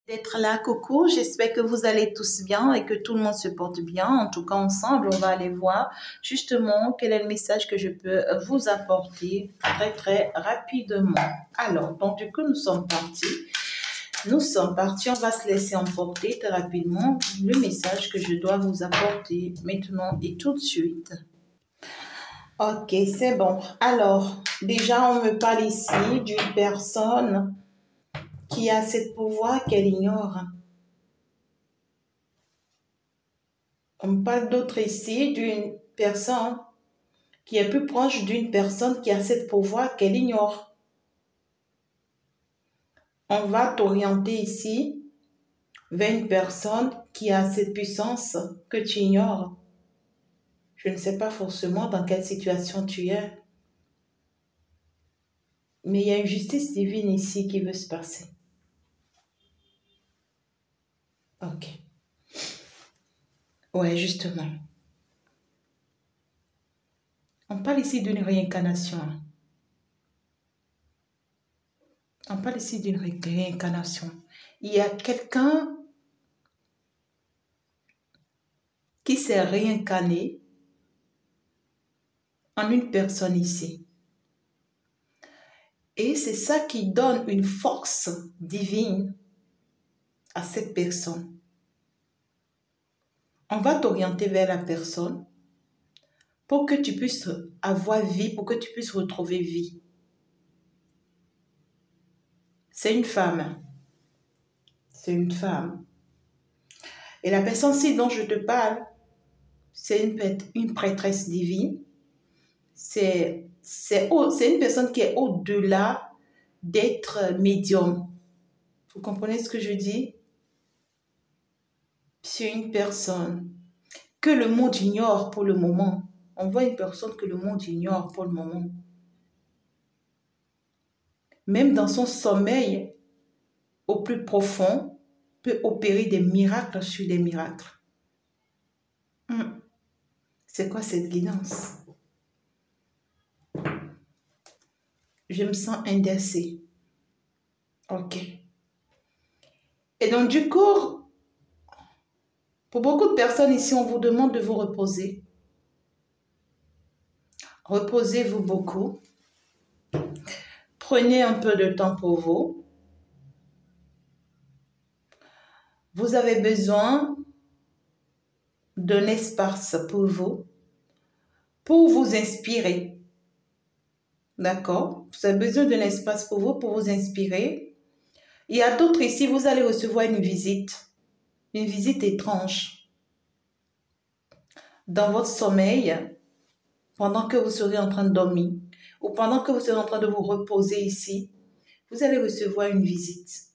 D'être là, coucou. J'espère que vous allez tous bien et que tout le monde se porte bien. En tout cas, ensemble, on va aller voir justement quel est le message que je peux vous apporter très rapidement. Alors, donc du coup, nous sommes partis. On va se laisser emporter très rapidement le message que je dois vous apporter maintenant et tout de suite. Ok, c'est bon. Alors, déjà, on me parle ici d'une personne qui a ce pouvoir qu'elle ignore. On me parle d'autre ici d'une personne qui est plus proche d'une personne qui a ce pouvoir qu'elle ignore. On va t'orienter ici vers une personne qui a cette puissance que tu ignores. Je ne sais pas forcément dans quelle situation tu es. Mais il y a une justice divine ici qui veut se passer. Ok. Ouais, justement. On parle ici d'une réincarnation. On parle ici d'une réincarnation. Il y a quelqu'un qui s'est réincarné en une personne ici. Et c'est ça qui donne une force divine à cette personne. On va t'orienter vers la personne pour que tu puisses avoir vie, pour que tu puisses retrouver vie. C'est une femme. C'est une femme. Et la personne-ci dont je te parle, c'est une prêtresse divine. C'est une personne qui est au-delà d'être médium. Vous comprenez ce que je dis? C'est une personne que le monde ignore pour le moment. On voit une personne que le monde ignore pour le moment. Même dans son sommeil, au plus profond, peut opérer des miracles sur des miracles. C'est quoi cette guidance? Je me sens indexée. Ok. Et donc, du coup, pour beaucoup de personnes ici, on vous demande de vous reposer. Reposez-vous beaucoup. Prenez un peu de temps pour vous. Vous avez besoin d'un espace pour vous inspirer. D'accord? Vous avez besoin d'un espace pour vous inspirer. Il y a d'autres ici, vous allez recevoir une visite étrange. Dans votre sommeil, pendant que vous serez en train de dormir, ou pendant que vous serez en train de vous reposer ici, vous allez recevoir une visite.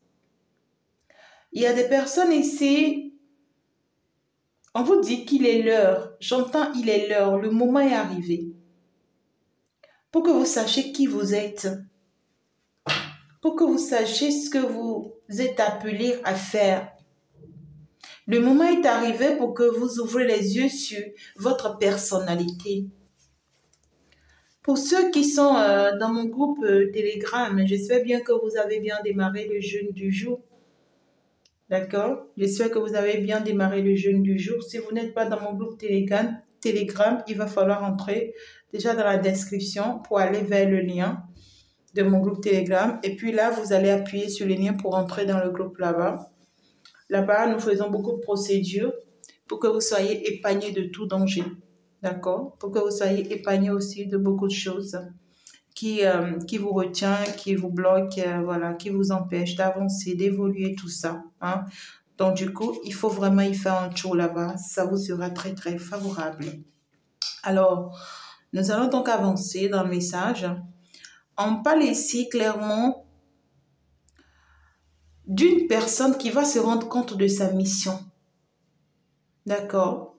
Il y a des personnes ici, on vous dit qu'il est l'heure. J'entends il est l'heure, le moment est arrivé. Pour que vous sachiez qui vous êtes. Pour que vous sachiez ce que vous êtes appelé à faire. Le moment est arrivé pour que vous ouvrez les yeux sur votre personnalité. Pour ceux qui sont dans mon groupe Telegram, j'espère bien que vous avez bien démarré le jeûne du jour. D'accord? J'espère que vous avez bien démarré le jeûne du jour. Si vous n'êtes pas dans mon groupe Telegram, il va falloir entrer déjà dans la description pour aller vers le lien de mon groupe Telegram. Et puis là, vous allez appuyer sur le lien pour entrer dans le groupe là-bas. Là-bas, nous faisons beaucoup de procédures pour que vous soyez épargnés de tout danger. D'accord? Pour que vous soyez épargnés aussi de beaucoup de choses qui vous retient, qui vous bloque, voilà, qui vous empêche d'avancer, d'évoluer, tout ça. Hein? Donc, du coup, il faut vraiment y faire un tour là-bas. Ça vous sera très favorable. Alors, nous allons donc avancer dans le message. On parle ici clairement d'une personne qui va se rendre compte de sa mission. D'accord?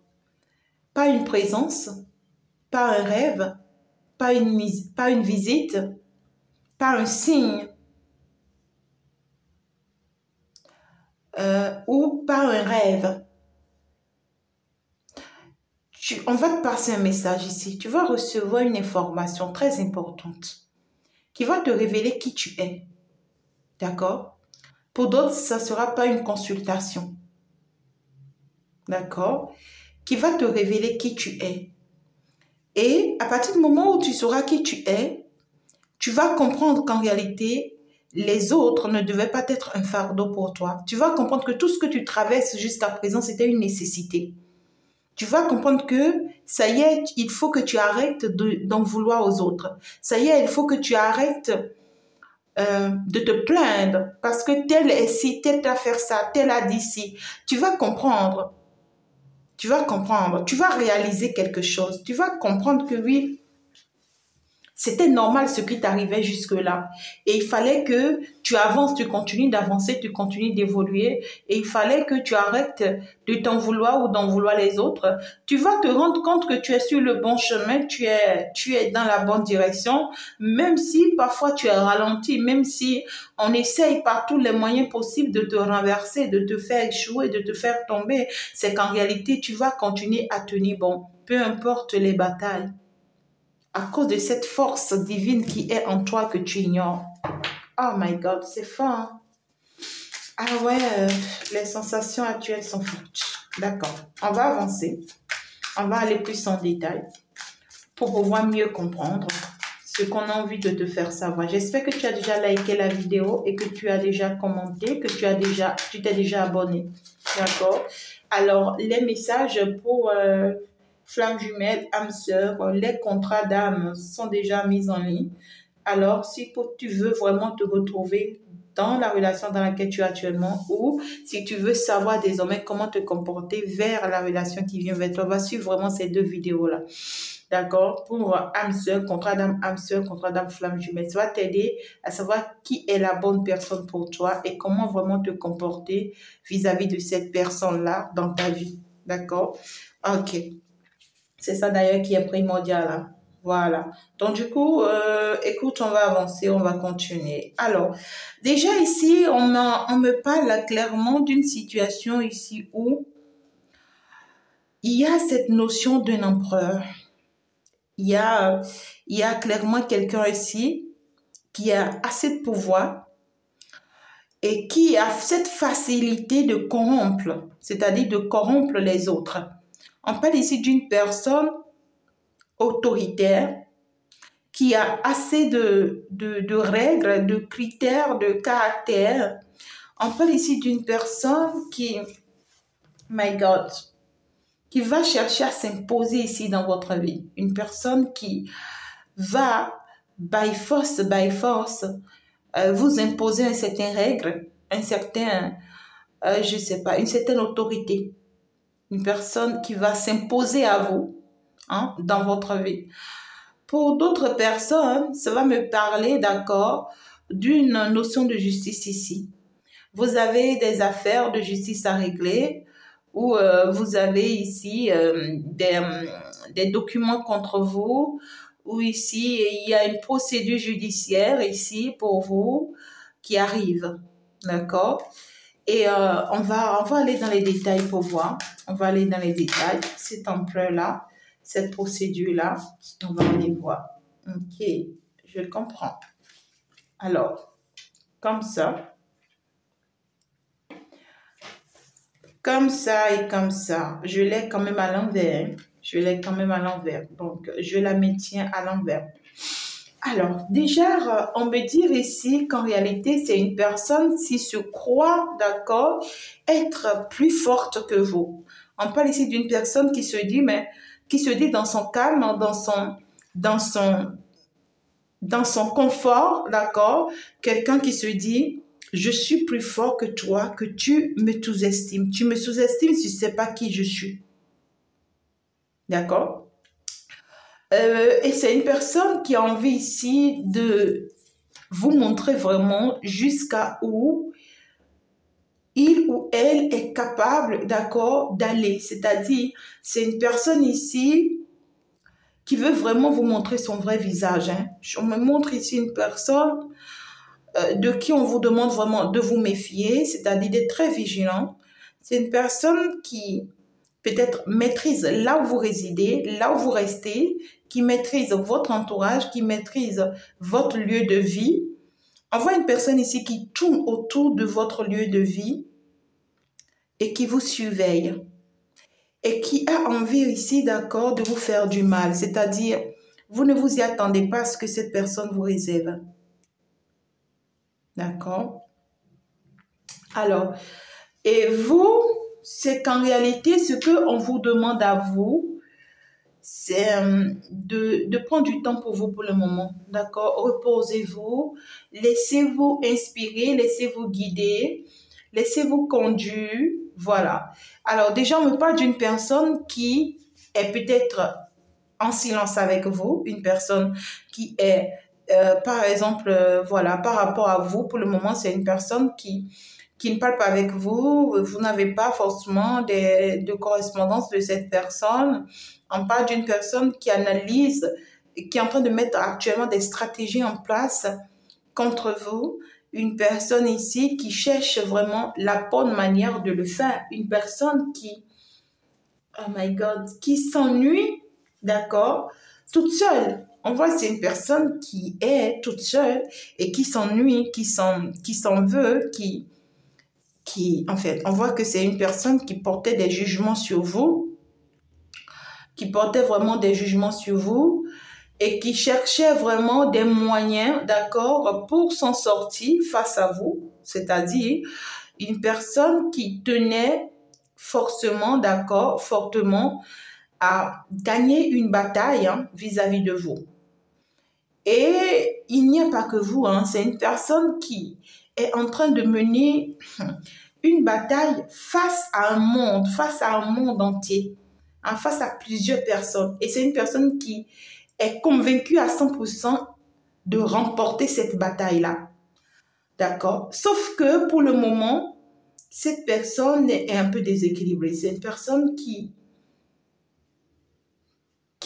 Pas une présence, pas un rêve, pas une visite, pas un signe ou pas un rêve. On va te passer un message ici. Tu vas recevoir une information très importante qui va te révéler qui tu es. D'accord? Pour d'autres, ça ne sera pas une consultation. D'accord? Qui va te révéler qui tu es. Et à partir du moment où tu sauras qui tu es, tu vas comprendre qu'en réalité, les autres ne devaient pas être un fardeau pour toi. Tu vas comprendre que tout ce que tu traverses jusqu'à présent, c'était une nécessité. Tu vas comprendre que ça y est, il faut que tu arrêtes d'en vouloir aux autres. Ça y est, il faut que tu arrêtes de te plaindre parce que tel est ci, tel a fait ça, tel a dit ci. Tu vas comprendre. Tu vas comprendre. Tu vas réaliser quelque chose. Tu vas comprendre que oui, c'était normal ce qui t'arrivait jusque-là. Et il fallait que tu avances, tu continues d'avancer, tu continues d'évoluer. Et il fallait que tu arrêtes de t'en vouloir ou d'en vouloir les autres. Tu vas te rendre compte que tu es sur le bon chemin, tu es dans la bonne direction, même si parfois tu es ralenti, même si on essaye par tous les moyens possibles de te renverser, de te faire échouer, de te faire tomber. C'est qu'en réalité, tu vas continuer à tenir bon, peu importe les batailles. À cause de cette force divine qui est en toi que tu ignores. Oh my God, c'est fort. Hein? Ah ouais, les sensations actuelles sont fortes. D'accord, on va avancer. On va aller plus en détail pour pouvoir mieux comprendre ce qu'on a envie de te faire savoir. J'espère que tu as déjà liké la vidéo et que tu as déjà commenté, que tu t'es déjà abonné. D'accord? Alors, les messages pour... Flamme jumelle, âme sœur, les contrats d'âme sont déjà mis en ligne. Alors, si tu veux vraiment te retrouver dans la relation dans laquelle tu es actuellement ou si tu veux savoir désormais comment te comporter vers la relation qui vient vers toi, va suivre vraiment ces deux vidéos-là. D'accord? Pour âme sœur, contrat d'âme, flamme jumelle. Ça va t'aider à savoir qui est la bonne personne pour toi et comment vraiment te comporter vis-à-vis de cette personne-là dans ta vie. D'accord? Ok. C'est ça d'ailleurs qui est primordial. Hein. Voilà. Donc du coup, écoute, on va avancer, on va continuer. Alors, déjà ici, on me parle clairement d'une situation ici où il y a cette notion d'un empereur. Il y a clairement quelqu'un ici qui a assez de pouvoir et qui a cette facilité de corrompre, c'est-à-dire de corrompre les autres. On parle ici d'une personne autoritaire qui a assez de règles, de critères, de caractère. On parle ici d'une personne qui, my God, qui va chercher à s'imposer ici dans votre vie. Une personne qui va, by force, vous imposer un certain règle, un certain, je sais pas, une certaine autorité. Une personne qui va s'imposer à vous hein, dans votre vie. Pour d'autres personnes, ça va me parler, d'accord, d'une notion de justice ici. Vous avez des affaires de justice à régler ou vous avez ici des documents contre vous ou ici, il y a une procédure judiciaire ici pour vous qui arrive, d'accord? Et on va aller dans les détails pour voir. On va aller dans les détails. Cet empereur-là, cette procédure-là, on va aller voir. Ok, je comprends. Alors, comme ça. Comme ça et comme ça. Je l'ai quand même à l'envers. Je l'ai quand même à l'envers. Donc, je la maintiens à l'envers. Alors, déjà, on me dit ici qu'en réalité, c'est une personne qui se croit, d'accord, être plus forte que vous. On parle ici d'une personne qui se dit, mais qui se dit dans son calme, dans son confort, d'accord, quelqu'un qui se dit, je suis plus fort que toi, que tu me sous-estimes. Tu me sous-estimes si tu ne sais pas qui je suis. D'accord? Et c'est une personne qui a envie ici de vous montrer vraiment jusqu'à où il ou elle est capable, d'accord, d'aller. C'est-à-dire, c'est une personne ici qui veut vraiment vous montrer son vrai visage. Hein. On me montre ici une personne de qui on vous demande vraiment de vous méfier, c'est-à-dire d'être très vigilant. C'est une personne qui peut-être maîtrise là où vous résidez, là où vous restez, qui maîtrise votre entourage, qui maîtrise votre lieu de vie. On voit une personne ici qui tourne autour de votre lieu de vie et qui vous surveille et qui a envie ici, d'accord, de vous faire du mal. C'est-à-dire, vous ne vous y attendez pas à ce que cette personne vous réserve. D'accord? Alors, et vous, c'est qu'en réalité, ce qu'on vous demande à vous, c'est de prendre du temps pour vous pour le moment. D'accord? Reposez-vous, laissez-vous inspirer, laissez-vous guider, laissez-vous conduire. Voilà. Alors, déjà, on me parle d'une personne qui est peut-être en silence avec vous, une personne qui est, par exemple, voilà, par rapport à vous, pour le moment, c'est une personne qui ne parle pas avec vous, vous n'avez pas forcément de correspondance de cette personne. On parle d'une personne qui analyse, qui est en train de mettre actuellement des stratégies en place contre vous. Une personne ici qui cherche vraiment la bonne manière de le faire. Une personne qui, oh my God, qui s'ennuie, d'accord, toute seule. On voit que c'est une personne qui est toute seule et qui s'ennuie, qui s'en veut, en fait, on voit que c'est une personne qui portait des jugements sur vous, qui portait vraiment des jugements sur vous et qui cherchait vraiment des moyens, d'accord, pour s'en sortir face à vous, c'est-à-dire une personne qui tenait forcément, d'accord, fortement à gagner une bataille vis-à-vis de vous. Et il n'y a pas que vous, c'est une personne qui est en train de mener une bataille face à un monde entier, face à plusieurs personnes. Et c'est une personne qui est convaincue à 100% de remporter cette bataille-là. D'accord? Sauf que pour le moment, cette personne est un peu déséquilibrée. C'est une personne qui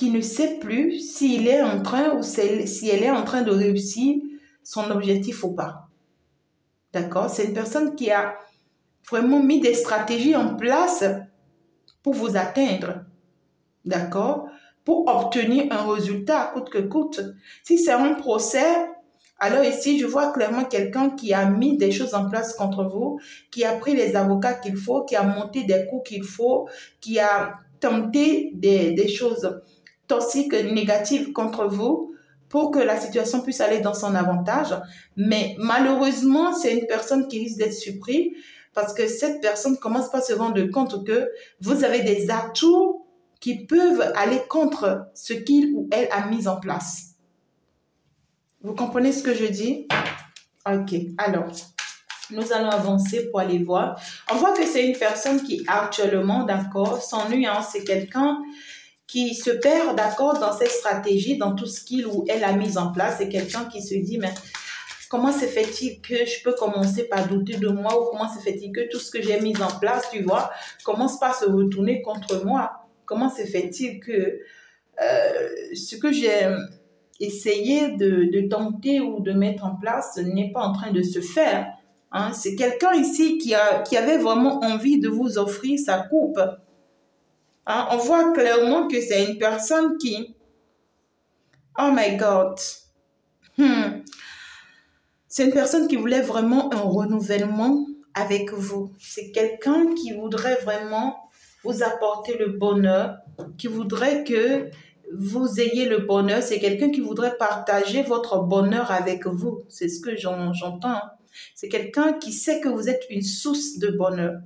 ne sait plus s'il est en train ou si elle est en train de réussir son objectif ou pas. D'accord? C'est une personne qui a vraiment mis des stratégies en place pour vous atteindre. D'accord? Pour obtenir un résultat coûte que coûte. Si c'est un procès, alors ici, je vois clairement quelqu'un qui a mis des choses en place contre vous, qui a pris les avocats qu'il faut, qui a monté des coups qu'il faut, qui a tenté des choses toxiques, négatives contre vous pour que la situation puisse aller dans son avantage. Mais malheureusement, c'est une personne qui risque d'être surprise parce que cette personne commence pas à se rendre compte que vous avez des atouts qui peuvent aller contre ce qu'il ou elle a mis en place. Vous comprenez ce que je dis? Ok, alors, nous allons avancer pour aller voir. On voit que c'est une personne qui actuellement, d'accord, s'ennuie. C'est quelqu'un qui se perd, d'accord, dans cette stratégie, dans tout ce qu'il ou elle a mis en place. C'est quelqu'un qui se dit, mais comment se fait-il que je peux commencer par douter de moi, ou comment se fait-il que tout ce que j'ai mis en place, tu vois, commence par se retourner contre moi? Comment se fait-il que ce que j'ai essayé de tenter ou de mettre en place n'est pas en train de se faire? C'est quelqu'un ici qui avait vraiment envie de vous offrir sa coupe. On voit clairement que c'est une personne qui... Oh my God! C'est une personne qui voulait vraiment un renouvellement avec vous. C'est quelqu'un qui voudrait vraiment vous apporter le bonheur, qui voudrait que vous ayez le bonheur. C'est quelqu'un qui voudrait partager votre bonheur avec vous. C'est ce que j'entends. C'est quelqu'un qui sait que vous êtes une source de bonheur.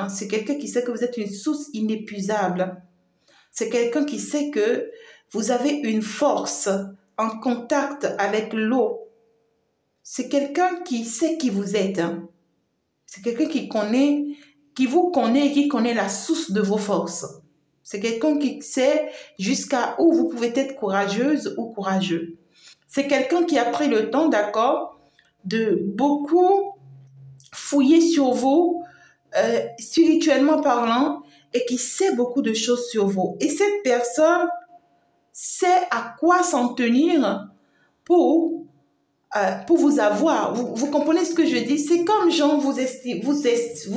C'est quelqu'un qui sait que vous êtes une source inépuisable. C'est quelqu'un qui sait que vous avez une force en contact avec l'eau. C'est quelqu'un qui sait qui vous êtes. C'est quelqu'un qui vous connaît et qui connaît la source de vos forces. C'est quelqu'un qui sait jusqu'à où vous pouvez être courageuse ou courageux. C'est quelqu'un qui a pris le temps, d'accord, de beaucoup fouiller sur vous, spirituellement parlant, et qui sait beaucoup de choses sur vous. Et cette personne sait à quoi s'en tenir pour vous avoir. Vous comprenez ce que je dis? C'est comme genre vous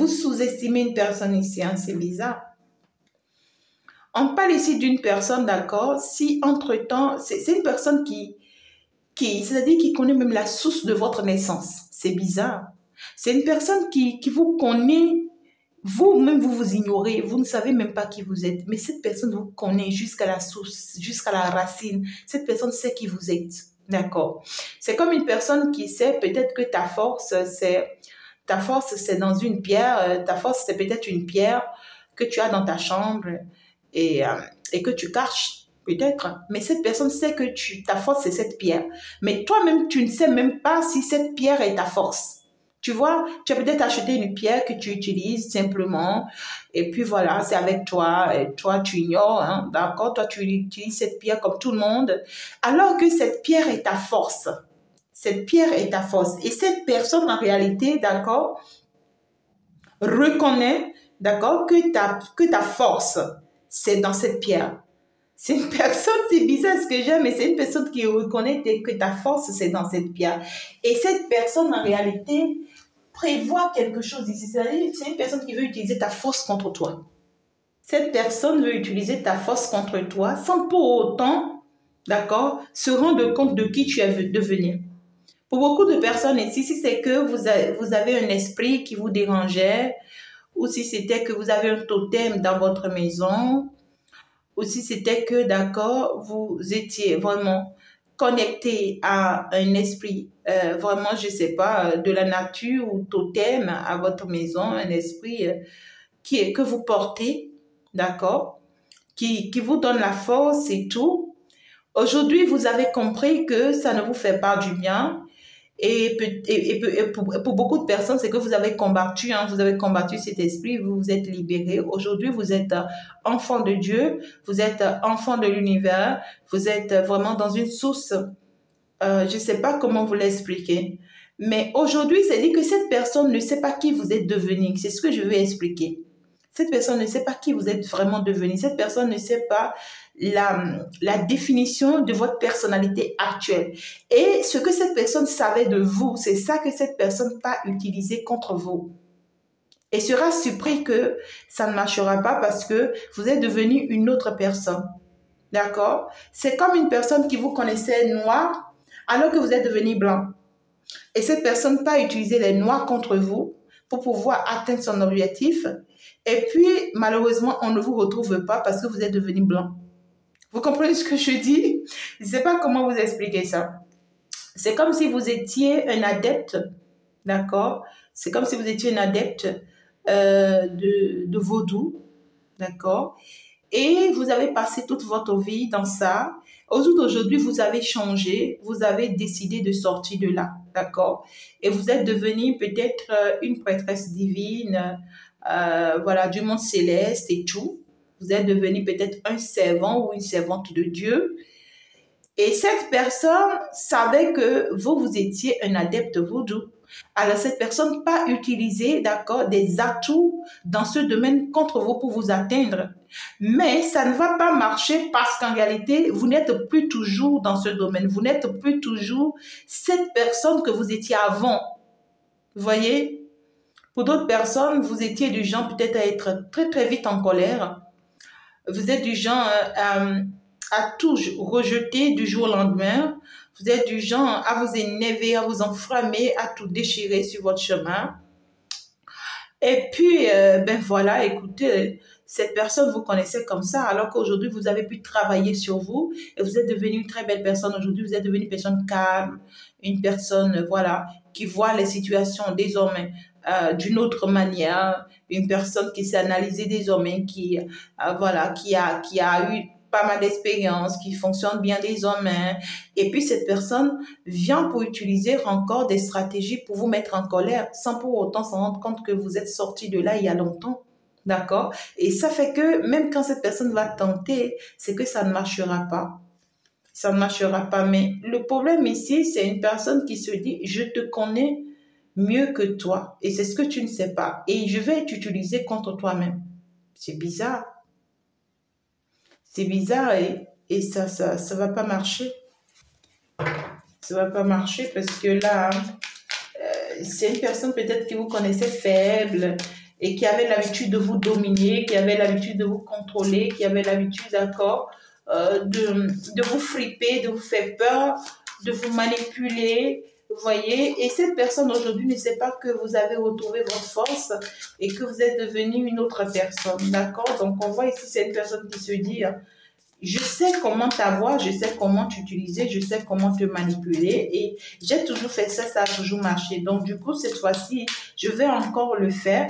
sous-estimez une personne ici, c'est bizarre. On parle ici d'une personne, d'accord? Si entre-temps, c'est une personne qui c'est-à-dire qui connaît même la source de votre naissance. C'est bizarre. C'est une personne qui vous connaît, vous-même vous vous ignorez, vous ne savez même pas qui vous êtes. Mais cette personne vous connaît jusqu'à la source, jusqu'à la racine. Cette personne sait qui vous êtes. D'accord? C'est comme une personne qui sait peut-être que ta force, c'est dans une pierre. Ta force, c'est peut-être une pierre que tu as dans ta chambre et que tu caches. Peut-être, mais cette personne sait que ta force, c'est cette pierre. Mais toi-même, tu ne sais même pas si cette pierre est ta force. Tu vois, tu as peut-être acheté une pierre que tu utilises simplement, et puis voilà, c'est avec toi, et toi, tu ignores, hein, d'accord? Toi, tu utilises cette pierre comme tout le monde, alors que cette pierre est ta force. Cette pierre est ta force. Et cette personne, en réalité, d'accord, reconnaît, d'accord, que ta force, c'est dans cette pierre. C'est une personne, c'est bizarre ce que j'aime, mais c'est une personne qui reconnaît que ta force, c'est dans cette pierre. Et cette personne, en réalité, prévoit quelque chose ici. C'est-à-dire, c'est une personne qui veut utiliser ta force contre toi. Cette personne veut utiliser ta force contre toi sans pour autant, d'accord, se rendre compte de qui tu es devenu. Pour beaucoup de personnes ici, si c'est que vous avez un esprit qui vous dérangeait, ou si c'était que vous avez un totem dans votre maison, ou si c'était que, d'accord, vous étiez vraiment connecté à un esprit, vraiment, je ne sais pas, de la nature ou totem à votre maison, un esprit que vous portez, d'accord, qui vous donne la force et tout. Aujourd'hui, vous avez compris que ça ne vous fait pas du bien. Et pour beaucoup de personnes, c'est que vous avez combattu, hein, vous avez combattu cet esprit, vous vous êtes libéré. Aujourd'hui, vous êtes enfant de Dieu, vous êtes enfant de l'univers, vous êtes vraiment dans une source, je ne sais pas comment vous l'expliquer. Mais aujourd'hui, c'est dit que cette personne ne sait pas qui vous êtes devenu. C'est ce que je vais expliquer. Cette personne ne sait pas qui vous êtes vraiment devenu. Cette personne ne sait pas la définition de votre personnalité actuelle. Et ce que cette personne savait de vous, c'est ça que cette personne va utiliser contre vous. Et sera surpris que ça ne marchera pas parce que vous êtes devenu une autre personne. D'accord? C'est comme une personne qui vous connaissait noir alors que vous êtes devenu blanc. Et cette personne va utiliser les noirs contre vous pour pouvoir atteindre son objectif. Et puis, malheureusement, on ne vous retrouve pas parce que vous êtes devenu blanc. Vous comprenez ce que je dis? Je ne sais pas comment vous expliquer ça. C'est comme si vous étiez un adepte, d'accord? C'est comme si vous étiez un adepte de vaudou, d'accord? Et vous avez passé toute votre vie dans ça. Aujourd'hui, vous avez changé, vous avez décidé de sortir de là, d'accord? Et vous êtes devenu peut-être une prêtresse divine, voilà, du monde céleste et tout. Vous êtes devenu peut-être un servant ou une servante de Dieu. Et cette personne savait que vous étiez un adepte vaudou. Alors, cette personne pas utilisé, d'accord, des atouts dans ce domaine contre vous pour vous atteindre. Mais ça ne va pas marcher parce qu'en réalité, vous n'êtes plus toujours dans ce domaine. Vous n'êtes plus toujours cette personne que vous étiez avant. Vous voyez? Pour d'autres personnes, vous étiez du genre peut-être à être très, très vite en colère. Vous êtes du genre à tout rejeter du jour au lendemain. Vous êtes du genre à vous énerver, à vous enflammer, à tout déchirer sur votre chemin. Et puis, ben voilà, écoutez, cette personne, vous connaissez comme ça, alors qu'aujourd'hui, vous avez pu travailler sur vous et vous êtes devenu une très belle personne. Aujourd'hui, vous êtes devenu une personne calme, une personne, voilà, qui voit les situations désormais d'une autre manière, une personne qui s'est analysée désormais, qui, voilà, qui a eu pas mal d'expérience, qui fonctionne bien désormais. Et puis, cette personne vient pour utiliser encore des stratégies pour vous mettre en colère sans pour autant s'en rendre compte que vous êtes sorti de là il y a longtemps. D'accord? Et ça fait que même quand cette personne va tenter, c'est que ça ne marchera pas. Ça ne marchera pas. Mais le problème ici, c'est une personne qui se dit, je te connais mieux que toi. Et c'est ce que tu ne sais pas. Et je vais t'utiliser contre toi-même. C'est bizarre. C'est bizarre et ça va pas marcher. Ça va pas marcher parce que là, c'est une personne peut-être que vous connaissez faible et qui avait l'habitude de vous dominer, qui avait l'habitude de vous contrôler, qui avait l'habitude, d'accord, de vous friper, de vous faire peur, de vous manipuler, vous voyez. Et cette personne aujourd'hui ne sait pas que vous avez retrouvé votre force et que vous êtes devenu une autre personne, d'accord? Donc, on voit ici, c'est une personne qui se dit, je sais comment t'avoir, je sais comment t'utiliser, je sais comment te manipuler et j'ai toujours fait ça, ça a toujours marché. Donc, du coup, cette fois-ci, je vais encore le faire.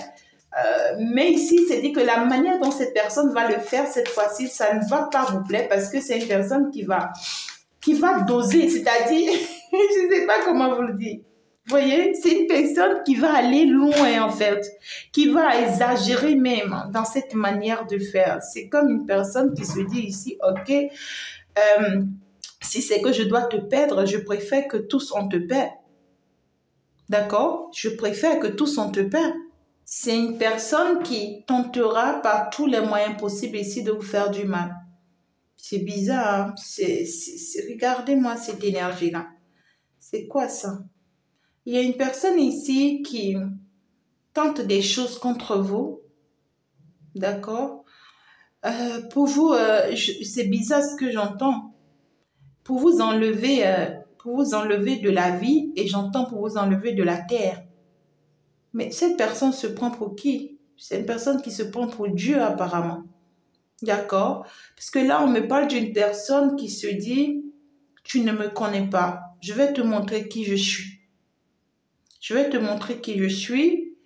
Mais ici, c'est dit que la manière dont cette personne va le faire cette fois-ci, ça ne va pas vous plaire parce que c'est une personne qui va doser, c'est-à-dire, je ne sais pas comment vous le dire. Vous voyez, c'est une personne qui va aller loin en fait, qui va exagérer même dans cette manière de faire. C'est comme une personne qui se dit ici, ok, si c'est que je dois te perdre, je préfère que tous on te perd. D'accord? Je préfère que tous on te perd. C'est une personne qui tentera par tous les moyens possibles ici de vous faire du mal. C'est bizarre, hein? Regardez-moi cette énergie-là. C'est quoi ça? Il y a une personne ici qui tente des choses contre vous. D'accord? Pour vous, c'est bizarre ce que j'entends. Pour vous enlever de la vie et j'entends pour vous enlever de la terre. Mais cette personne se prend pour qui? C'est une personne qui se prend pour Dieu apparemment. D'accord? Parce que là, on me parle d'une personne qui se dit, tu ne me connais pas. Je vais te montrer qui je suis. Je vais te montrer qui je suis.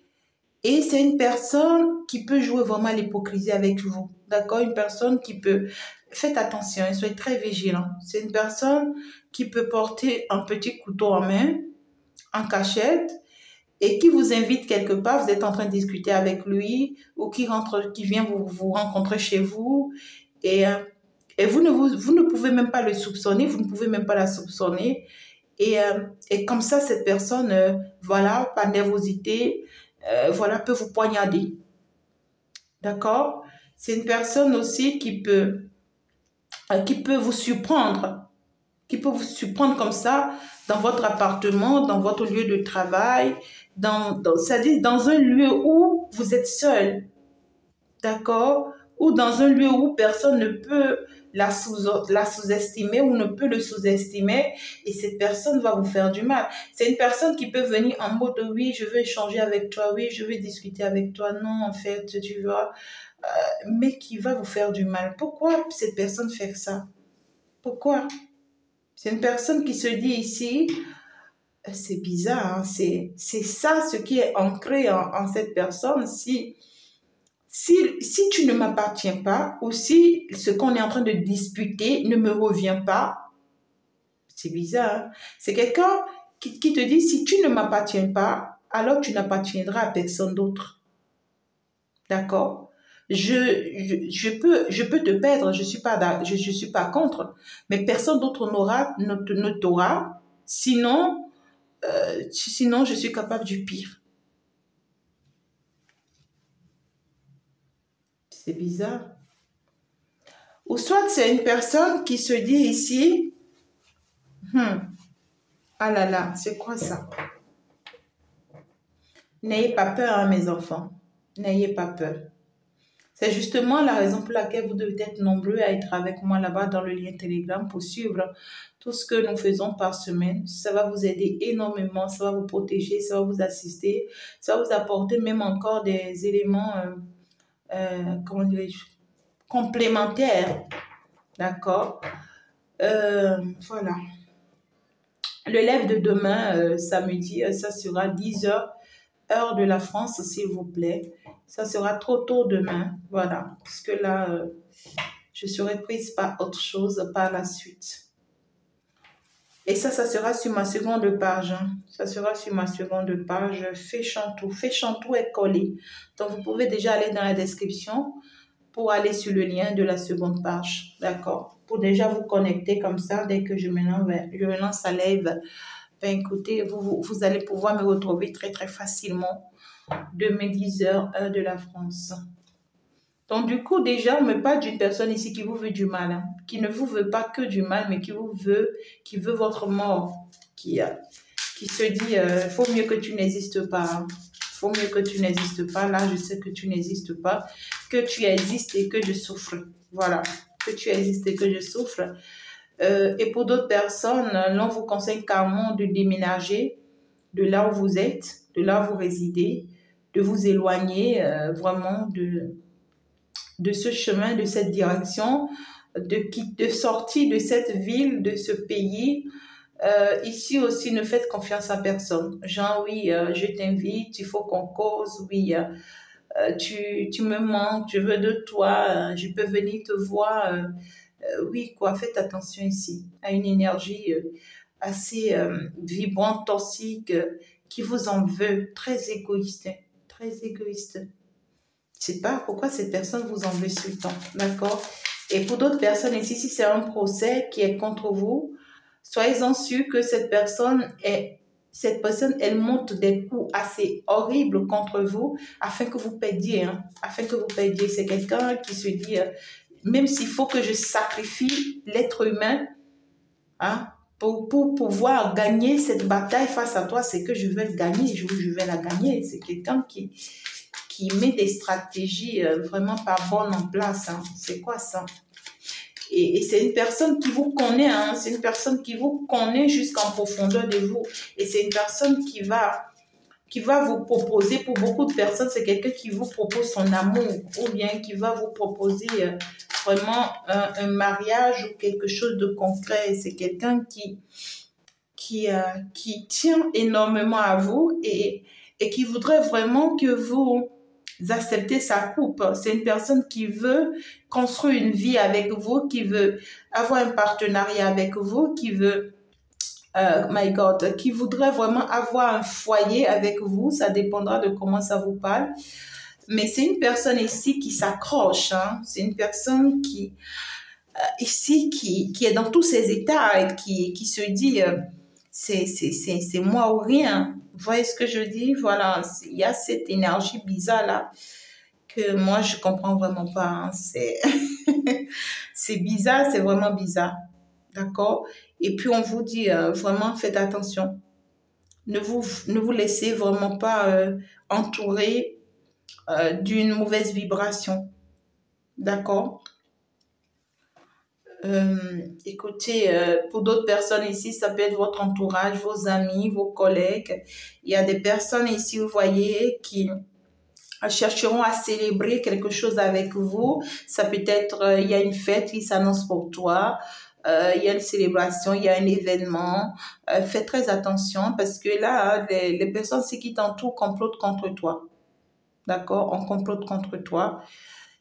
Et c'est une personne qui peut jouer vraiment l'hypocrisie avec vous. D'accord? Une personne qui peut... Faites attention et soyez très vigilants. C'est une personne qui peut porter un petit couteau en main, en cachette, et qui vous invite quelque part, vous êtes en train de discuter avec lui, ou qui vient vous rencontrer chez vous, et vous ne pouvez même pas le soupçonner, vous ne pouvez même pas la soupçonner, et comme ça, cette personne, voilà, par nervosité, voilà, peut vous poignarder. D'accord? C'est une personne aussi qui peut vous surprendre, comme ça dans votre appartement, dans votre lieu de travail, c'est-à-dire dans un lieu où vous êtes seul, d'accord? Ou dans un lieu où personne ne peut la sous-estimer ou ne peut le sous-estimer et cette personne va vous faire du mal. C'est une personne qui peut venir en mode oui, je veux échanger avec toi, oui, je veux discuter avec toi, non, en fait, tu vois, mais qui va vous faire du mal. Pourquoi cette personne fait ça? Pourquoi? C'est une personne qui se dit ici, c'est bizarre, hein, c'est ça ce qui est ancré en cette personne. Si tu ne m'appartiens pas ou si ce qu'on est en train de disputer ne me revient pas, c'est bizarre. Hein? C'est quelqu'un qui te dit, si tu ne m'appartiens pas, alors tu n'appartiendras à personne d'autre. D'accord? Je peux te perdre, je suis pas contre, mais personne d'autre ne t'aura, sinon je suis capable du pire. C'est bizarre. Ou soit c'est une personne qui se dit ici, ah là là, c'est quoi ça? N'ayez pas peur, hein, mes enfants. N'ayez pas peur. C'est justement la raison pour laquelle vous devez être nombreux à être avec moi là-bas dans le lien Telegram pour suivre tout ce que nous faisons par semaine. Ça va vous aider énormément, ça va vous protéger, ça va vous assister, ça va vous apporter même encore des éléments, comment dirais-je, complémentaires. D'accord? Voilà. Le live de demain, samedi, ça sera 10h, heure de la France, s'il vous plaît. Ça sera trop tôt demain, voilà. Parce que là, je serai prise par autre chose par la suite. Et ça sera sur ma seconde page. Hein. Ça sera sur ma seconde page. Féchantou. Féchantou est collé. Donc, vous pouvez déjà aller dans la description pour aller sur le lien de la seconde page. D'accord? Pour déjà vous connecter comme ça, dès que je me lance à live, ben écoutez, vous allez pouvoir me retrouver très, très facilement demain 10h, heure de la France. Donc, du coup, déjà, on me parle d'une personne ici qui vous veut du mal, hein, qui ne vous veut pas que du mal, mais qui veut votre mort, qui se dit, faut mieux que tu n'existes pas, hein. Faut mieux que tu n'existes pas. Là, je sais que tu n'existes pas, que tu existes et que je souffre. Voilà, que tu existes et que je souffre. Et pour d'autres personnes, l'on vous conseille carrément de déménager de là où vous êtes, de là où vous résidez, de vous éloigner vraiment de ce chemin, de cette direction, de sortir de cette ville, de ce pays. Ici aussi, ne faites confiance à personne. Genre, oui, je t'invite, il faut qu'on cause, oui, tu me manques, je veux de toi, je peux venir te voir. Oui, quoi, faites attention ici à une énergie assez vibrante, toxique, qui vous en veut, très égoïste, hein, très égoïste. Je sais pas pourquoi cette personne vous en veut tout le temps, d'accord? Et pour d'autres personnes ici, si c'est un procès qui est contre vous, soyez-en sûrs que cette personne, elle monte des coups assez horribles contre vous afin que vous perdiez, hein, afin que vous perdiez. C'est quelqu'un qui se dit, même s'il faut que je sacrifie l'être humain, hein, pour pouvoir gagner cette bataille face à toi, c'est que je vais le gagner, je vais la gagner. C'est quelqu'un qui met des stratégies vraiment pas bonnes en place. Hein. C'est quoi ça? Et c'est une personne qui vous connaît, hein. C'est une personne qui vous connaît jusqu'en profondeur de vous. Et c'est une personne qui va vous proposer, pour beaucoup de personnes, c'est quelqu'un qui vous propose son amour ou bien qui va vous proposer vraiment un mariage ou quelque chose de concret. C'est quelqu'un qui tient énormément à vous et qui voudrait vraiment que vous acceptez sa coupe. C'est une personne qui veut construire une vie avec vous, qui veut avoir un partenariat avec vous, qui veut, my God, qui voudrait vraiment avoir un foyer avec vous. Ça dépendra de comment ça vous parle. Mais c'est une personne ici qui s'accroche. Hein. C'est une personne ici qui est dans tous ses états et qui se dit c'est moi ou rien. Vous voyez ce que je dis? Voilà, il y a cette énergie bizarre là que moi je comprends vraiment pas. Hein. C'est bizarre, c'est vraiment bizarre. D'accord? Et puis on vous dit vraiment faites attention. Ne vous laissez vraiment pas entourer d'une mauvaise vibration. D'accord? Écoutez, pour d'autres personnes ici, ça peut être votre entourage, vos amis, vos collègues. Il y a des personnes ici, vous voyez, qui chercheront à célébrer quelque chose avec vous. Ça peut être, il y a une fête qui s'annonce pour toi. Il y a une célébration, il y a un événement. Fais très attention parce que là, hein, les personnes qui t'entourent complotent contre toi. D'accord? On complote contre toi.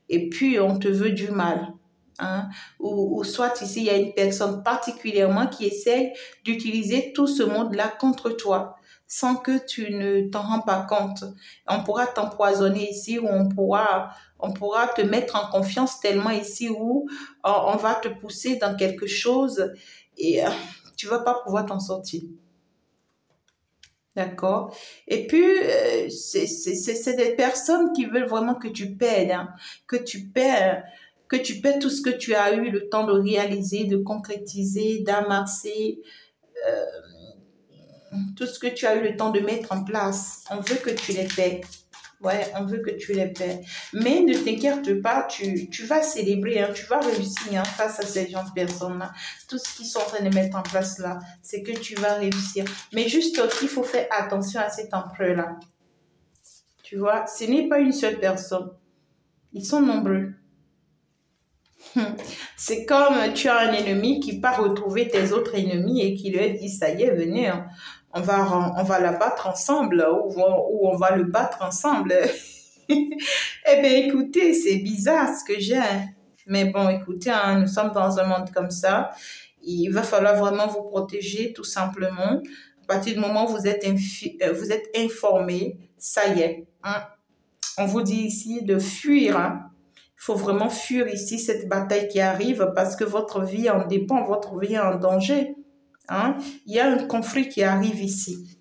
Et puis, on te veut du mal. Hein? Ou soit ici, il y a une personne particulièrement qui essaye d'utiliser tout ce monde-là contre toi sans que tu ne t'en rends pas compte. On pourra t'empoisonner ici ou on pourra te mettre en confiance tellement ici où on va te pousser dans quelque chose et tu vas pas pouvoir t'en sortir. D'accord? Et puis, c'est des personnes qui veulent vraiment que tu perdes, hein, que tu perds tout ce que tu as eu le temps de réaliser, de concrétiser, d'amasser, tout ce que tu as eu le temps de mettre en place. On veut que tu les perds. Ouais, on veut que tu les perds. Mais ne t'inquiète pas, tu vas célébrer, hein, tu vas réussir hein, face à ces gens de personnes-là. Tout ce qu'ils sont en train de mettre en place là, c'est que tu vas réussir. Mais juste il faut faire attention à cet empereur-là. Tu vois, ce n'est pas une seule personne. Ils sont nombreux. C'est comme tu as un ennemi qui part retrouver tes autres ennemis et qui leur dit, ça y est, venez, hein, on va la battre ensemble ou on va le battre ensemble. Eh bien, écoutez, c'est bizarre ce que j'ai. Mais bon, écoutez, hein, nous sommes dans un monde comme ça. Il va falloir vraiment vous protéger, tout simplement. À partir du moment où vous êtes informé, ça y est. Hein. On vous dit ici de fuir. Hein. Il faut vraiment fuir ici cette bataille qui arrive parce que votre vie en dépend, votre vie est en danger. Hein. Il y a un conflit qui arrive ici.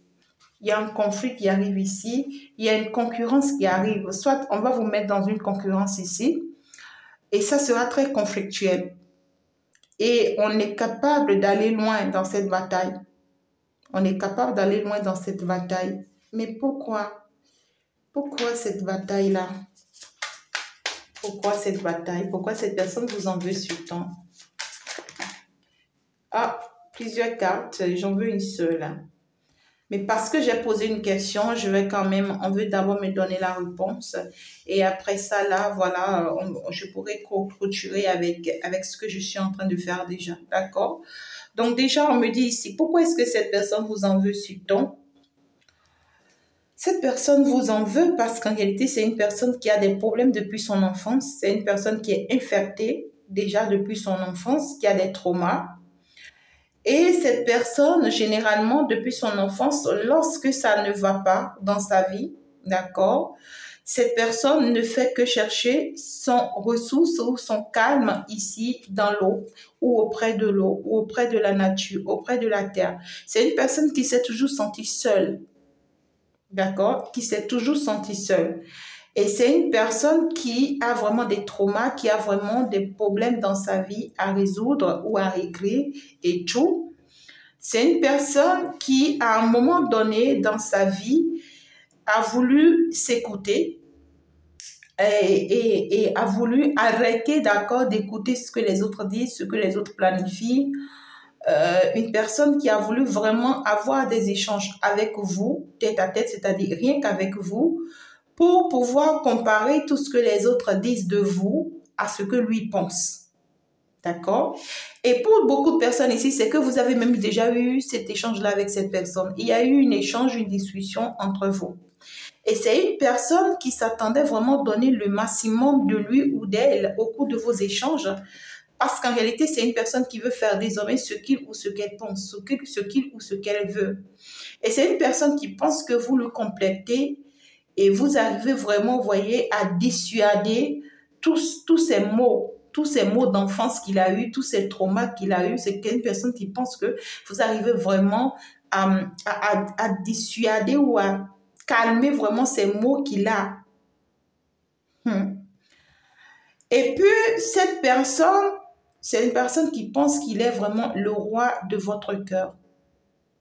Il y a un conflit qui arrive ici, il y a une concurrence qui arrive. Soit on va vous mettre dans une concurrence ici, et ça sera très conflictuel. Et on est capable d'aller loin dans cette bataille. On est capable d'aller loin dans cette bataille. Mais pourquoi? Pourquoi cette bataille-là? Pourquoi cette bataille? Pourquoi cette personne vous en veut sur le temps? Ah, plusieurs cartes. J'en veux une seule. Mais parce que j'ai posé une question, je vais quand même, on veut d'abord me donner la réponse. Et après ça, là, voilà, je pourrais clôturer avec ce que je suis en train de faire déjà. D'accord? Donc déjà, on me dit ici, pourquoi est-ce que cette personne vous en veut si tant? Cette personne vous en veut parce qu'en réalité, c'est une personne qui a des problèmes depuis son enfance. C'est une personne qui est infectée déjà depuis son enfance, qui a des traumas. Et cette personne, généralement, depuis son enfance, lorsque ça ne va pas dans sa vie, d'accord, cette personne ne fait que chercher son ressource ou son calme ici dans l'eau ou auprès de l'eau ou auprès de la nature, auprès de la terre. C'est une personne qui s'est toujours sentie seule, d'accord, qui s'est toujours sentie seule. Et c'est une personne qui a vraiment des traumas, qui a vraiment des problèmes dans sa vie à résoudre ou à régler et tout. C'est une personne qui, à un moment donné dans sa vie, a voulu s'écouter et a voulu arrêter, d'accord, d'écouter ce que les autres disent, ce que les autres planifient. Une personne qui a voulu vraiment avoir des échanges avec vous, tête à tête, c'est-à-dire rien qu'avec vous, pour pouvoir comparer tout ce que les autres disent de vous à ce que lui pense. D'accord? Et pour beaucoup de personnes ici, c'est que vous avez même déjà eu cet échange-là avec cette personne. Il y a eu un échange, une discussion entre vous. Et c'est une personne qui s'attendait vraiment à donner le maximum de lui ou d'elle au cours de vos échanges. Parce qu'en réalité, c'est une personne qui veut faire désormais ce qu'il ou ce qu'elle pense, ce qu'il ou ce qu'elle veut. Et c'est une personne qui pense que vous le complétez et vous arrivez vraiment, vous voyez, à dissuader tous ces mots d'enfance qu'il a eu, tous ces traumas qu'il a eu. C'est une personne qui pense que vous arrivez vraiment à dissuader ou à calmer vraiment ces mots qu'il a. Et puis, cette personne, c'est une personne qui pense qu'il est vraiment le roi de votre cœur.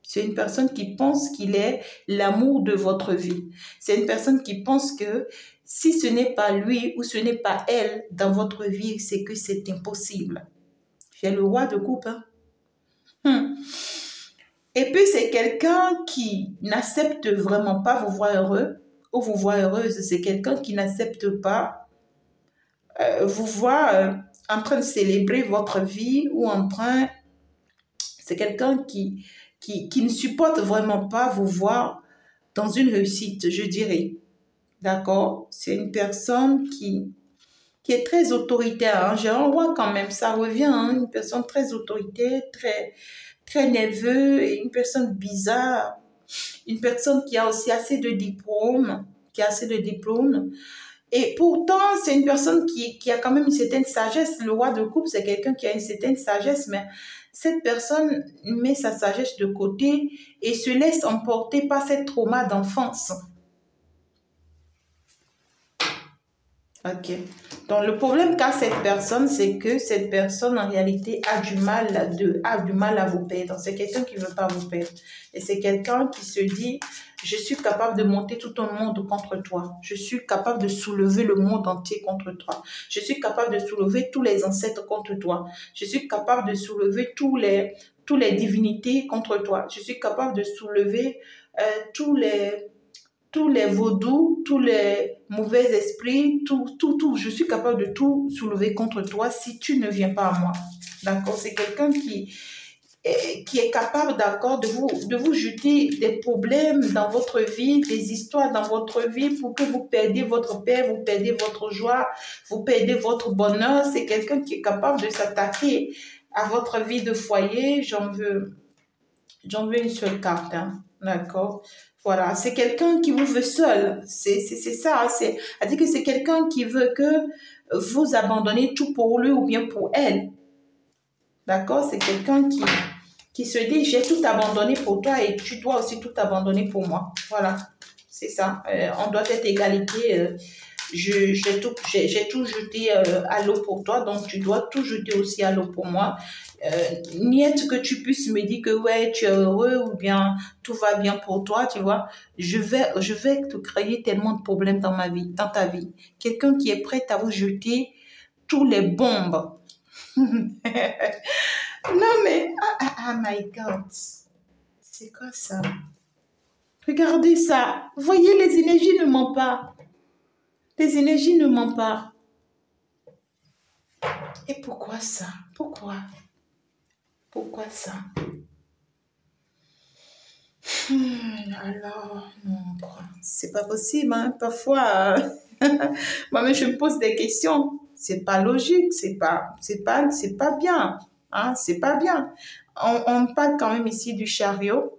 C'est une personne qui pense qu'il est l'amour de votre vie. C'est une personne qui pense que si ce n'est pas lui ou ce n'est pas elle dans votre vie, c'est que c'est impossible. J'ai le roi de coupe. Et puis, c'est quelqu'un qui n'accepte vraiment pas vous voir heureux ou vous voir heureuse. C'est quelqu'un qui n'accepte pas vous voir en train de célébrer votre vie ou en train... C'est quelqu'un qui ne supporte vraiment pas vous voir dans une réussite, je dirais. D'accord? C'est une personne qui est très autoritaire. Hein? On voit quand même, ça revient, hein? Une personne très autoritaire, très nerveuse, et une personne bizarre. Une personne qui a aussi assez de diplômes, Et pourtant, c'est une personne qui a quand même une certaine sagesse. Le roi de coupe, c'est quelqu'un qui a une certaine sagesse, mais cette personne met sa sagesse de côté et se laisse emporter par ses traumas d'enfance. Ok. Donc, le problème qu'a cette personne, c'est que cette personne, en réalité, a du mal à vous perdre. C'est quelqu'un qui ne veut pas vous perdre. Et c'est quelqu'un qui se dit, je suis capable de monter tout un monde contre toi. Je suis capable de soulever le monde entier contre toi. Je suis capable de soulever tous les ancêtres contre toi. Je suis capable de soulever tous les divinités contre toi. Je suis capable de soulever tous les vaudous, tous les mauvais esprits, tout. Je suis capable de tout soulever contre toi si tu ne viens pas à moi. D'accord? C'est quelqu'un qui est capable, d'accord, de vous jeter des problèmes dans votre vie, des histoires dans votre vie pour que vous perdiez votre paix, vous perdiez votre joie, vous perdiez votre bonheur. C'est quelqu'un qui est capable de s'attaquer à votre vie de foyer. J'en veux une seule carte, hein, d'accord? Voilà, c'est quelqu'un qui vous veut seul. C'est ça. C'est-à-dire que c'est quelqu'un qui veut que vous abandonnez tout pour lui ou bien pour elle. D'accord? C'est quelqu'un qui se dit, j'ai tout abandonné pour toi et tu dois aussi tout abandonner pour moi. Voilà, c'est ça. On doit être égalité. J'ai tout jeté à l'eau pour toi, donc tu dois tout jeter aussi à l'eau pour moi. Niet que tu puisses me dire que ouais, tu es heureux ou bien tout va bien pour toi, tu vois. Je vais te créer tellement de problèmes dans ta vie. Quelqu'un qui est prêt à vous jeter tous les bombes. Non, mais, my God. C'est quoi ça? Regardez ça. Vous voyez, les énergies ne mentent pas. Les énergies ne mentent pas. Et pourquoi ça? Pourquoi? Pourquoi ça? Alors, non, c'est pas possible, hein. Parfois, moi-même, je me pose des questions. C'est pas logique, c'est pas bien, hein, c'est pas bien. On parle quand même ici du chariot.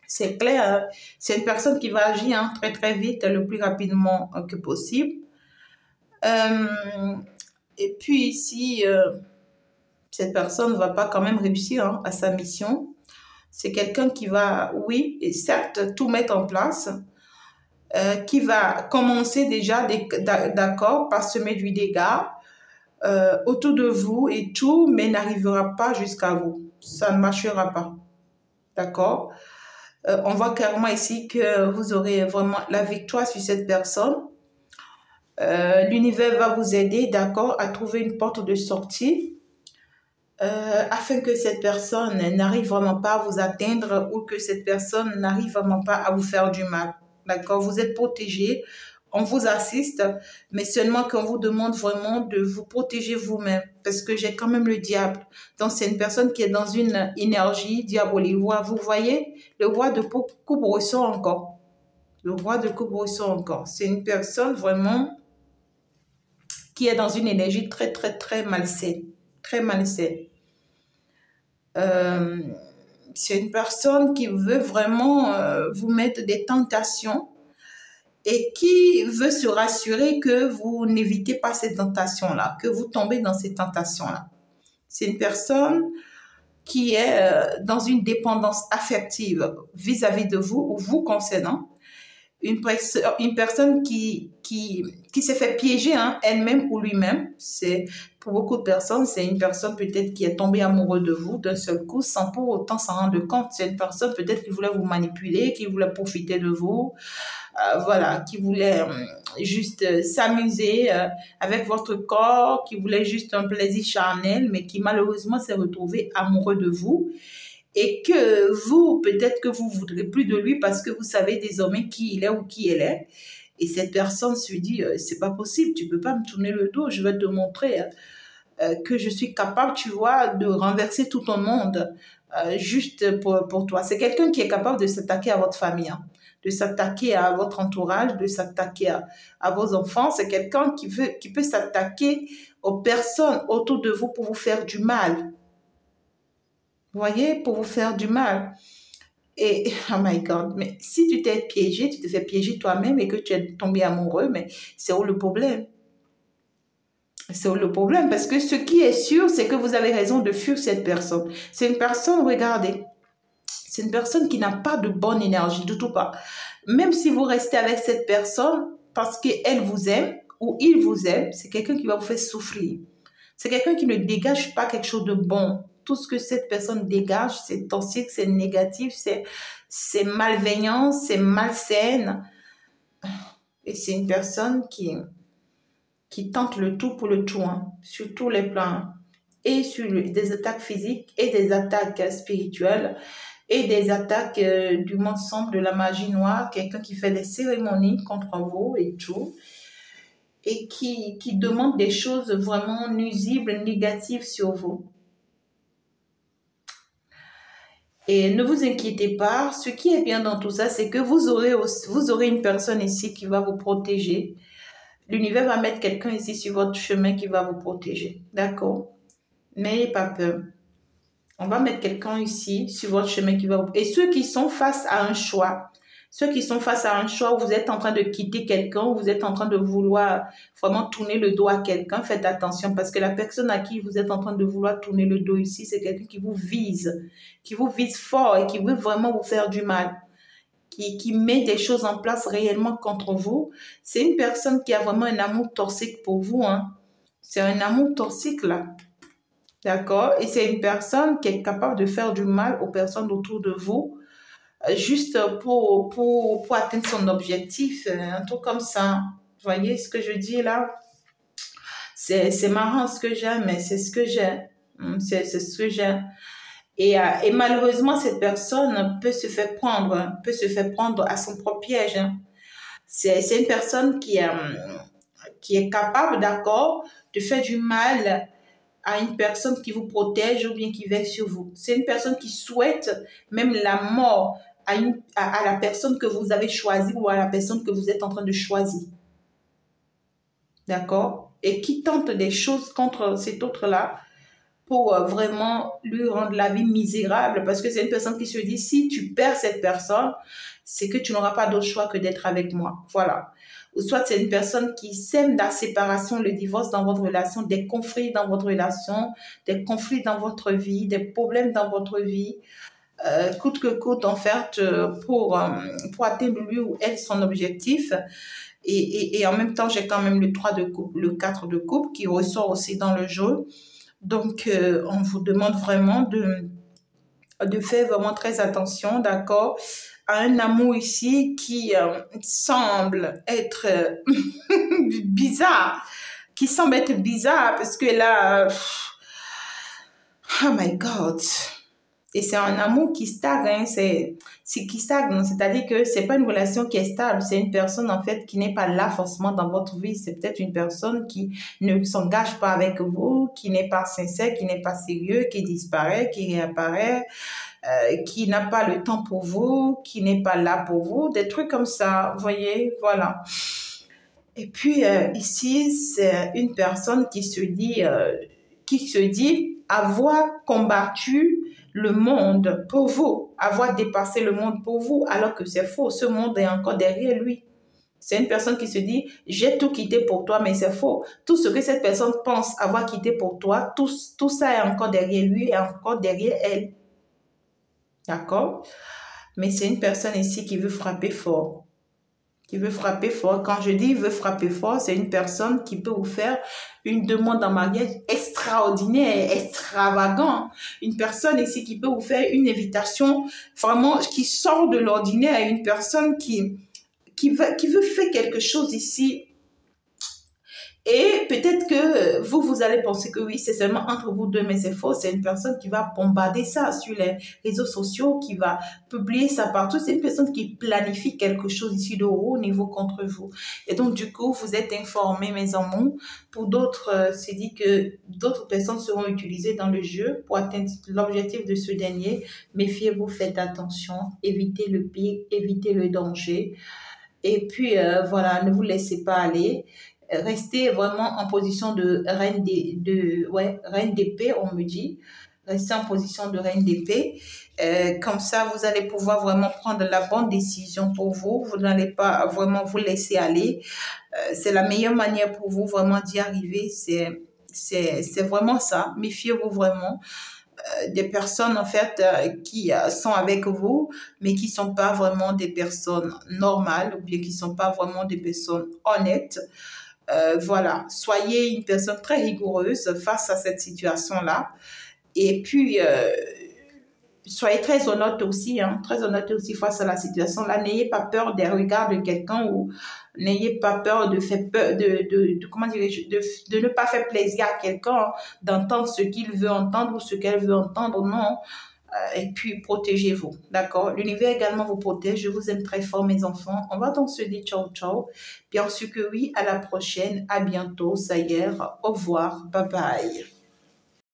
C'est clair, c'est une personne qui va agir hein, très très vite, le plus rapidement que possible. Et puis ici, cette personne ne va pas quand même réussir hein, à sa mission. C'est quelqu'un qui va, oui, et certes, tout mettre en place, qui va commencer déjà, d'accord, par semer du dégât autour de vous et tout, mais n'arrivera pas jusqu'à vous. Ça ne marchera pas. D'accord? On voit clairement ici que vous aurez vraiment la victoire sur cette personne. L'univers va vous aider, d'accord, à trouver une porte de sortie afin que cette personne n'arrive vraiment pas à vous atteindre ou que cette personne n'arrive vraiment pas à vous faire du mal. D'accord? Vous êtes protégé, on vous assiste, mais seulement qu'on vous demande vraiment de vous protéger vous-même parce que j'ai quand même le diable. Donc, c'est une personne qui est dans une énergie diabolique. Vous voyez, le roi de coupe ressort encore. Le roi de coupe ressort encore. C'est une personne vraiment qui est dans une énergie très, très, très malsaine. Très malsaine. C'est une personne qui veut vraiment vous mettre des tentations et qui veut se rassurer que vous n'évitez pas ces tentations-là, que vous tombez dans ces tentations-là. C'est une personne qui est dans une dépendance affective vis-à-vis de vous ou vous concernant. Une personne qui s'est fait piéger hein, elle-même ou lui-même. Pour beaucoup de personnes, c'est une personne peut-être qui est tombée amoureuse de vous d'un seul coup sans pour autant s'en rendre compte. C'est une personne peut-être qui voulait vous manipuler, qui voulait profiter de vous, voilà, qui voulait juste s'amuser avec votre corps, qui voulait juste un plaisir charnel, mais qui malheureusement s'est retrouvé amoureux de vous. Et que vous, peut-être que vous ne voudrez plus de lui parce que vous savez désormais qui il est ou qui elle est. Et cette personne se dit, c'est pas possible, tu peux pas me tourner le dos, je vais te montrer que je suis capable, tu vois, de renverser tout ton monde juste pour toi. C'est quelqu'un qui est capable de s'attaquer à votre famille, hein, de s'attaquer à votre entourage, de s'attaquer à vos enfants. C'est quelqu'un qui peut s'attaquer aux personnes autour de vous pour vous faire du mal. Vous voyez, pour vous faire du mal. Et, oh my God, mais si tu t'es piégé, tu te fais piéger toi-même et que tu es tombé amoureux, mais c'est où le problème? C'est où le problème? Parce que ce qui est sûr, c'est que vous avez raison de fuir cette personne. C'est une personne, regardez, c'est une personne qui n'a pas de bonne énergie, du tout pas. Même si vous restez avec cette personne parce qu'elle vous aime ou il vous aime, c'est quelqu'un qui va vous faire souffrir. C'est quelqu'un qui ne dégage pas quelque chose de bon. Tout ce que cette personne dégage, c'est toxique, c'est négatif, c'est malveillant, c'est malsaine. Et c'est une personne qui tente le tout pour le tout, hein, sur tous les plans. Et sur des attaques physiques et des attaques spirituelles et des attaques du monde sombre, de la magie noire, quelqu'un qui fait des cérémonies contre vous et tout. Et qui demande des choses vraiment nuisibles, négatives sur vous. Et ne vous inquiétez pas, ce qui est bien dans tout ça, c'est que vous aurez une personne ici qui va vous protéger. L'univers va mettre quelqu'un ici sur votre chemin qui va vous protéger. D'accord? N'ayez pas peur. On va mettre quelqu'un ici sur votre chemin qui va vous... Et ceux qui sont face à un choix, ceux qui sont face à un choix où vous êtes en train de quitter quelqu'un, où vous êtes en train de vouloir vraiment tourner le dos à quelqu'un, faites attention parce que la personne à qui vous êtes en train de vouloir tourner le dos ici, c'est quelqu'un qui vous vise fort et qui veut vraiment vous faire du mal, qui met des choses en place réellement contre vous. C'est une personne qui a vraiment un amour toxique pour vous, hein. C'est un amour toxique là. D'accord? Et c'est une personne qui est capable de faire du mal aux personnes autour de vous juste pour atteindre son objectif, un truc comme ça. Vous voyez ce que je dis là? C'est marrant ce que j'ai, mais c'est ce que j'ai. C'est ce que j'ai. Et malheureusement, cette personne peut se faire prendre à son propre piège. Hein. C'est une personne qui est capable, d'accord, de faire du mal à une personne qui vous protège ou bien qui veille sur vous. C'est une personne qui souhaite même la mort à la personne que vous avez choisie ou à la personne que vous êtes en train de choisir. D'accord? Et qui tente des choses contre cet autre-là pour vraiment lui rendre la vie misérable, parce que c'est une personne qui se dit, si tu perds cette personne, c'est que tu n'auras pas d'autre choix que d'être avec moi. Voilà. Ou soit c'est une personne qui sème la séparation, le divorce dans votre relation, des conflits dans votre relation, des conflits dans votre vie, des problèmes dans votre vie, coûte que coûte en fait, pour atteindre lui ou elle son objectif. Et en même temps, j'ai quand même le 3 de coupe, le 4 de coupe qui ressort aussi dans le jeu. Donc, on vous demande vraiment de faire vraiment très attention, d'accord, à un amour ici qui semble être bizarre, parce que là, oh my God. Et c'est un amour qui stagne, hein, c'est qui stagne, c'est-à-dire que c'est pas une relation qui est stable, c'est une personne en fait qui n'est pas là forcément dans votre vie, c'est peut-être une personne qui ne s'engage pas avec vous, qui n'est pas sincère, qui n'est pas sérieux, qui disparaît, qui réapparaît, qui n'a pas le temps pour vous, qui n'est pas là pour vous, des trucs comme ça, vous voyez, voilà. Et puis ici, c'est une personne qui se dit avoir combattu le monde pour vous, avoir dépassé le monde pour vous, alors que c'est faux. Ce monde est encore derrière lui. C'est une personne qui se dit, j'ai tout quitté pour toi, mais c'est faux. Tout ce que cette personne pense avoir quitté pour toi, tout ça est encore derrière lui et encore derrière elle. D'accord? Mais c'est une personne ici qui veut frapper fort. Qui veut frapper fort. Quand je dis veut frapper fort, c'est une personne qui peut vous faire une demande en mariage extraordinaire, extravagant. Une personne ici qui peut vous faire une invitation vraiment qui sort de l'ordinaire. Une personne qui veut faire quelque chose ici. Et peut-être que vous allez penser que oui, c'est seulement entre vous deux, mais c'est faux. C'est une personne qui va bombarder ça sur les réseaux sociaux, qui va publier ça partout. C'est une personne qui planifie quelque chose ici de haut niveau contre vous. Et donc, du coup, vous êtes informés, mes amours. Pour d'autres, c'est dit que d'autres personnes seront utilisées dans le jeu pour atteindre l'objectif de ce dernier. Méfiez-vous, faites attention, évitez le pire, évitez le danger. Et puis, voilà, ne vous laissez pas aller. Restez vraiment en position de reine d'épée, on me dit. Restez en position de reine d'épée. Comme ça, vous allez pouvoir vraiment prendre la bonne décision pour vous. Vous n'allez pas vraiment vous laisser aller. C'est la meilleure manière pour vous vraiment d'y arriver. C'est vraiment ça. Méfiez-vous vraiment des personnes en fait qui sont avec vous, mais qui sont pas vraiment des personnes normales ou bien qui sont pas vraiment des personnes honnêtes. Voilà, soyez une personne très rigoureuse face à cette situation-là. Et puis, soyez très honnête aussi, hein, très honnête aussi face à la situation-là. N'ayez pas peur des regards de quelqu'un ou n'ayez pas peur de faire peur, comment dirais-je, de ne pas faire plaisir à quelqu'un, d'entendre ce qu'il veut entendre ou ce qu'elle veut entendre. Non. Et puis, protégez-vous, d'accord? L'univers également vous protège. Je vous aime très fort, mes enfants. On va donc se dire ciao, ciao. Bien sûr que oui, à la prochaine. À bientôt. Ça y est. Au revoir. Bye bye.